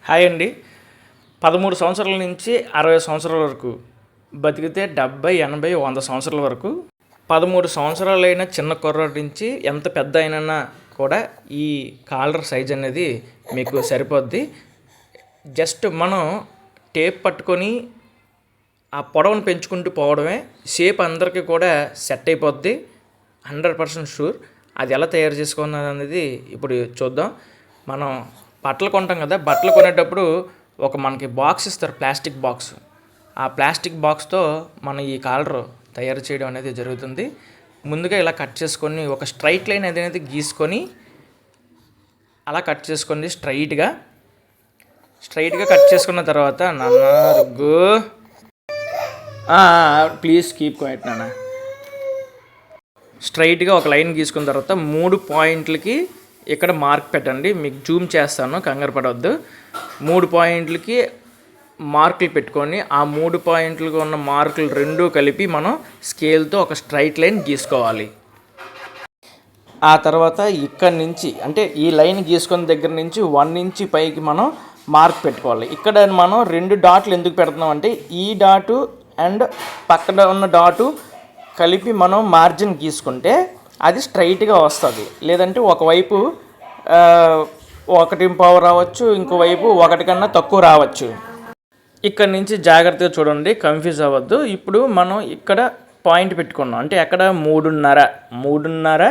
Hi అండి. 13 సంవత్సరాల నుంచి 60 సంవత్సరాల వరకు బతికితే 70, 80, 100 సంవత్సరాల వరకు 13 సంవత్సరాలైన చిన్న కుర్రాడి నుంచి ఎంత పెద్ద అయినా కూడా ఈ కాలర్ సైజ్ అనేది మీకు సరిపోద్ది. జస్ట్ మనం టేప్ పట్టుకొని ఆ పొడవును పెంచుకుంటూ పోవడమే. షేప్ అందరికీ కూడా సెట్ అయిపోద్ది, 100% షూర్. అది ఎలా తయారు చేసుకున్నది అనేది ఇప్పుడు చూద్దాం. మనం బట్టలు కొంటాం కదా, బట్టలు కొనేటప్పుడు మనకి బాక్స్ ఇస్తారు, ప్లాస్టిక్ బాక్స్. ఆ ప్లాస్టిక్ బాక్స్తో మనం ఈ కాలర్ తయారు చేయడం అనేది జరుగుతుంది. ముందుగా ఇలా కట్ చేసుకొని ఒక స్ట్రైట్ లైన్ అనేది గీసుకొని అలా కట్ చేసుకోండి. స్ట్రైట్గా కట్ చేసుకున్న తర్వాత ప్లీజ్ కీప్ క్వైట్ నాన్న. స్ట్రైట్గా ఒక లైన్ గీసుకున్న తర్వాత 3 పాయింట్లకి ఇక్కడ మార్క్ పెట్టండి. మీకు జూమ్ చేస్తాను, కంగారు పడవద్దు. 3 పాయింట్లకి మార్కులు పెట్టుకొని ఆ 3 పాయింట్లకు ఉన్న మార్కులు రెండూ కలిపి మనం స్కేల్తో ఒక స్ట్రైట్ లైన్ గీసుకోవాలి. ఆ తర్వాత ఇక్కడి నుంచి అంటే ఈ లైన్ గీసుకున్న దగ్గర నుంచి 1 ఇంచ్ పైకి మనం మార్క్ పెట్టుకోవాలి. ఇక్కడ మనం 2 డాట్లు ఎందుకు పెడుతున్నాం అంటే ఈ డాటు అండ్ పక్కన ఉన్న డాటు కలిపి మనం మార్జిన్ గీసుకుంటే అది స్ట్రైట్గా వస్తుంది. లేదంటే ఒకవైపు 1.5 రావచ్చు, ఇంకోవైపు 1 కన్నా తక్కువ రావచ్చు. ఇక్కడ నుంచి జాగ్రత్తగా చూడండి, కన్ఫ్యూజ్ అవ్వద్దు. ఇప్పుడు మనం ఇక్కడ పాయింట్ పెట్టుకున్నాం అంటే ఎక్కడ 3.5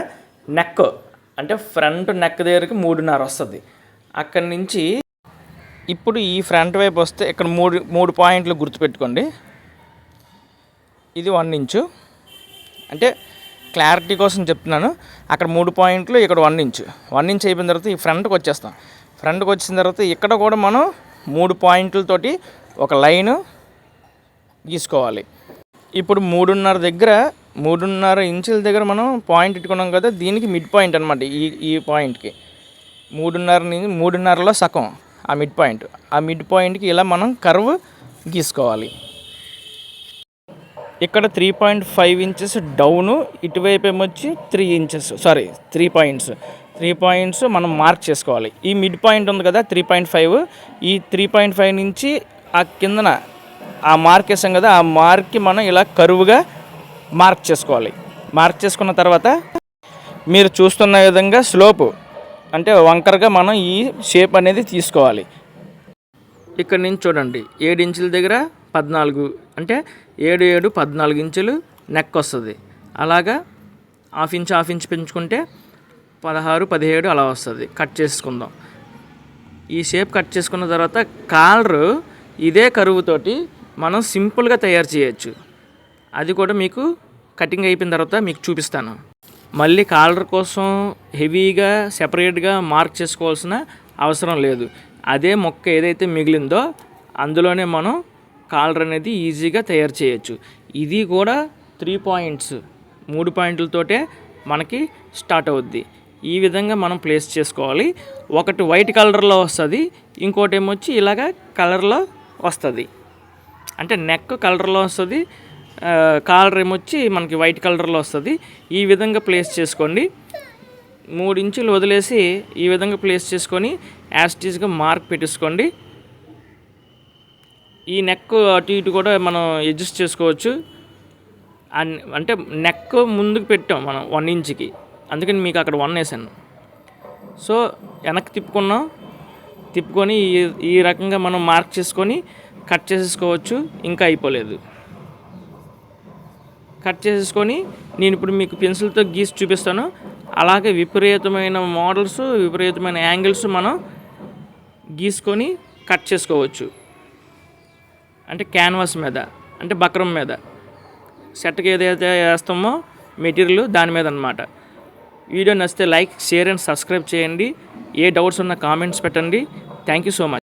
నెక్ అంటే ఫ్రంట్ నెక్ దగ్గరికి 3.5 వస్తుంది. అక్కడి నుంచి ఇప్పుడు ఈ ఫ్రంట్ వైపు వస్తే ఇక్కడ 3 పాయింట్లు గుర్తుపెట్టుకోండి. ఇది 1 ఇంచు అంటే క్లారిటీ కోసం చెప్తున్నాను. అక్కడ 3 పాయింట్లు, ఇక్కడ 1 ఇంచ్. 1 ఇంచ్ అయిపోయిన తర్వాత ఈ ఫ్రంట్కి వచ్చేస్తాం. ఫ్రంట్కి వచ్చిన తర్వాత ఇక్కడ కూడా మనం 3 పాయింట్లతోటి ఒక లైన్ గీసుకోవాలి. ఇప్పుడు 3.5 దగ్గర 3.5 ఇంచుల దగ్గర మనం పాయింట్ పెట్టుకున్నాం కదా, దీనికి మిడ్ పాయింట్ అనమాట. ఈ పాయింట్కి 3.5లో సగం ఆ మిడ్ పాయింట్. ఆ మిడ్ పాయింట్కి ఇలా మనం కర్వ్ గీసుకోవాలి. ఇక్కడ 3.5 ఇంచెస్ డౌను, ఇటువైపు ఏమొచ్చి 3 పాయింట్స్ మనం మార్క్ చేసుకోవాలి. ఈ మిడ్ పాయింట్ ఉంది కదా 3.5, ఈ 3.5 నుంచి ఆ కిందన ఆ మార్క్ వేసాం కదా, ఆ మార్క్కి మనం ఇలా కరువుగా మార్క్ చేసుకోవాలి. మార్క్ చేసుకున్న తర్వాత మీరు చూస్తున్న విధంగా స్లోపు అంటే వంకరగా మనం ఈ షేప్ అనేది తీసుకోవాలి. ఇక్కడ నుంచి చూడండి, 7 ఇంచుల దగ్గర 14 అంటే 7 14 ఇంచులు నెక్ వస్తుంది. అలాగా హాఫ్ ఇంచ్ పెంచుకుంటే 16 17 అలా వస్తుంది. కట్ చేసుకుందాం. ఈ షేప్ కట్ చేసుకున్న తర్వాత కాలర్ ఇదే కరువుతోటి మనం సింపుల్గా తయారు చేయొచ్చు. అది కూడా మీకు కటింగ్ అయిపోయిన తర్వాత మీకు చూపిస్తాను. మళ్ళీ కాలర్ కోసం హెవీగా సెపరేట్గా మార్క్ చేసుకోవాల్సిన అవసరం లేదు. అదే మొక్క ఏదైతే మిగిలిందో అందులోనే మనం కాలర్ అనేది ఈజీగా తయారు చేయొచ్చు. ఇది కూడా 3 పాయింట్లతోటే మనకి స్టార్ట్ అవుద్ది. ఈ విధంగా మనం ప్లేస్ చేసుకోవాలి. ఒకటి వైట్ కలర్లో వస్తుంది, ఇంకోటి ఏమొచ్చి ఇలాగ కలర్లో వస్తుంది. అంటే నెక్ కలర్లో వస్తుంది, కాలర్ ఏమొచ్చి మనకి వైట్ కలర్లో వస్తుంది. ఈ విధంగా ప్లేస్ చేసుకోండి. 3 ఇంచులు వదిలేసి ఈ విధంగా ప్లేస్ చేసుకొని యాస్టీస్గా మార్క్ పెట్టేసుకోండి. ఈ నెక్ అటు ఇటు కూడా మనం అడ్జస్ట్ చేసుకోవచ్చు. అంటే నెక్ ముందుకు పెట్టాం మనం 1 ఇంచుకి, అందుకని మీకు అక్కడ 1 వేసాను. సో వెనక్కి తిప్పుకొని ఈ రకంగా మనం మార్క్ చేసుకొని కట్ చేసేసుకోవచ్చు. ఇంకా అయిపోలేదు. కట్ చేసేసుకొని నేను ఇప్పుడు మీకు పెన్సిల్తో గీసి చూపిస్తాను. అలాగే విపరీతమైన మోడల్స్, విపరీతమైన యాంగిల్స్ మనం గీసుకొని కట్ చేసుకోవచ్చు. అంటే క్యాన్వాస్ మీద అంటే బక్రం మీద సెట్కి ఏదైతే వేస్తామో మెటీరియల్ దాని మీద అన్నమాట. వీడియో నచ్చితే లైక్, షేర్ అండ్ సబ్స్క్రైబ్ చేయండి. ఏ డౌట్స్ ఉన్నా కామెంట్స్ పెట్టండి. Thank you so much.